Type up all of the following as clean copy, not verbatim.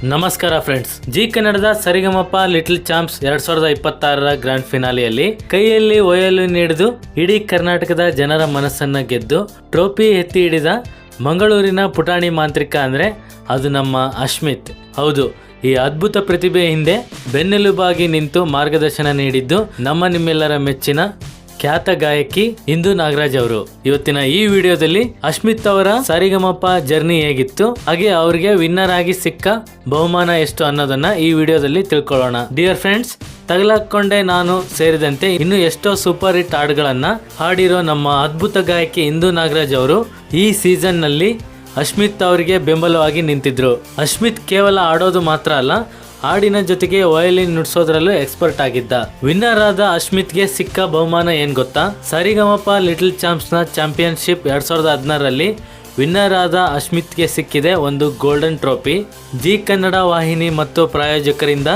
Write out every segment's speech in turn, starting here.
ನಮಸ್ಕಾರ friends, G ಕನ್ನಡದ ಸರಿಗಮಪ little champs 2026ರ grand ಫಿನಾಲೆಯಲ್ಲಿ ಕೈಯಲ್ಲಿ ವಯೋಲಿನ್ ಹಿಡಿದು ಇಡೀ ಕರ್ನಾಟಕದ ಜನರ ಮನಸ್ಸನ್ನ ಗೆದ್ದು ಟ್ರೋಫಿ ಎತ್ತಿ ಹಿಡಿದ ಮಂಗಳೂರಿನ ಪುಟಾಣಿ ಮಾಂತ್ರಿಕ ಅಂದ್ರೆ ಅದು ನಮ್ಮ ಅಶ್ಮಿತ್. ಹೌದು, ಈ ಅದ್ಭುತ ಪ್ರತಿಭೆ ಹಿಂದೆ ಬೆನ್ನೆಲುಬಾಗಿ ನಿಂತು ಮಾರ್ಗದರ್ಶನ ನೀಡಿದ್ದು ನಿಮ್ಮೆಲ್ಲರ ಮೆಚ್ಚಿನ ಖ್ಯಾತ ಗಾಯಕಿ ಇಂದು ನಾಗರಾಜ್ ಅವರು. ಇವತ್ತಿನ ಈ ವಿಡಿಯೋದಲ್ಲಿ ಅಶ್ಮಿತ್ ಅವರ ಸರಿಗಮಪ ಜರ್ನಿ ಹೇಗಿತ್ತು, ಹಾಗೆ ಅವರಿಗೆ ವಿನ್ನರ್ ಆಗಿ ಸಿಕ್ಕ ಬಹುಮಾನ ಎಷ್ಟು ಅನ್ನೋದನ್ನ ಈ ವಿಡಿಯೋದಲ್ಲಿ ತಿಳ್ಕೊಳ್ಳೋಣ. ಡಿಯರ್ ಫ್ರೆಂಡ್ಸ್, ತಗಲಾಕೊಂಡೆ ನಾನು ಸೇರಿದಂತೆ ಇನ್ನು ಎಷ್ಟೋ ಸೂಪರ್ ಹಿಟ್ ಹಾಡುಗಳನ್ನ ಹಾಡಿರೋ ನಮ್ಮ ಅದ್ಭುತ ಗಾಯಕಿ ಇಂದು ನಾಗರಾಜ್ ಅವರು ಈ ಸೀಸನ್ ನಲ್ಲಿ ಅಶ್ಮಿತ್ ಅವರಿಗೆ ಬೆಂಬಲವಾಗಿ ನಿಂತಿದ್ರು. ಅಶ್ಮಿತ್ ಕೇವಲ ಆಡೋದು ಮಾತ್ರ ಅಲ್ಲ, ಹಾಡಿನ ಜೊತೆಗೆ ವಯೋಲಿನ್ ನುಡಿಸೋದ್ರಲ್ಲೂ ಎಕ್ಸ್ಪರ್ಟ್ ಆಗಿದ್ದ. ವಿನ್ನರ್ ಆದ ಅಶ್ಮಿತ್ಗೆ ಸಿಕ್ಕ ಬಹುಮಾನ ಏನ್ ಗೊತ್ತಾ? ಸರಿಗಮಪ ಲಿಟಲ್ ಚಾಂಪ್ಸ್ ನ ಚಾಂಪಿಯನ್ಶಿಪ್ 2016ರಲ್ಲಿ ವಿನ್ನರ್ ಆದ ಅಶ್ಮಿತ್ಗೆ ಸಿಕ್ಕಿದೆ ಒಂದು ಗೋಲ್ಡನ್ ಟ್ರೋಫಿ. ಜಿ ಕನ್ನಡ ವಾಹಿನಿ ಮತ್ತು ಪ್ರಾಯೋಜಕರಿಂದ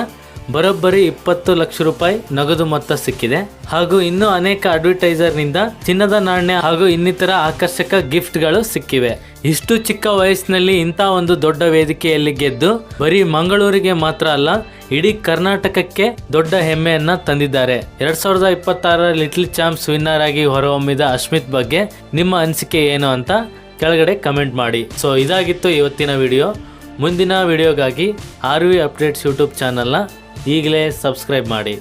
ಬರೋಬ್ಬರಿ 20 ಲಕ್ಷ ರೂಪಾಯಿ ನಗದು ಮೊತ್ತ ಸಿಕ್ಕಿದೆ. ಹಾಗೂ ಇನ್ನೂ ಅನೇಕ ಅಡ್ವರ್ಟೈಸರ್ ನಿಂದ ಚಿನ್ನದ ನಾಣ್ಯ ಹಾಗೂ ಇನ್ನಿತರ ಆಕರ್ಷಕ ಗಿಫ್ಟ್ ಗಳು ಸಿಕ್ಕಿವೆ. ಇಷ್ಟು ಚಿಕ್ಕ ವಯಸ್ಸಿನಲ್ಲಿ ಇಂಥ ಒಂದು ದೊಡ್ಡ ವೇದಿಕೆಯಲ್ಲಿ ಗೆದ್ದು ಬರೀ ಮಂಗಳೂರಿಗೆ ಮಾತ್ರ ಅಲ್ಲ, ಇಡೀ ಕರ್ನಾಟಕಕ್ಕೆ ದೊಡ್ಡ ಹೆಮ್ಮೆಯನ್ನ ತಂದಿದ್ದಾರೆ. 2026ರ ಲಿಟಲ್ ಚಾಂಪ್ಸ್ ವಿನ್ನರ್ ಆಗಿ ಹೊರಹೊಮ್ಮಿದ ಅಶ್ಮಿತ್ ಬಗ್ಗೆ ನಿಮ್ಮ ಅನಿಸಿಕೆ ಏನು ಅಂತ ಕೆಳಗಡೆ ಕಮೆಂಟ್ ಮಾಡಿ. ಸೊ ಇದಾಗಿತ್ತು ಇವತ್ತಿನ ವಿಡಿಯೋ. ಮುಂದಿನ ವಿಡಿಯೋಗಾಗಿ RV ಅಪ್ಡೇಟ್ಸ್ ಯೂಟ್ಯೂಬ್ ಚಾನಲ್ನ ಈಗಲೇ ಸಬ್ಸ್ಕ್ರೈಬ್ ಮಾಡಿ.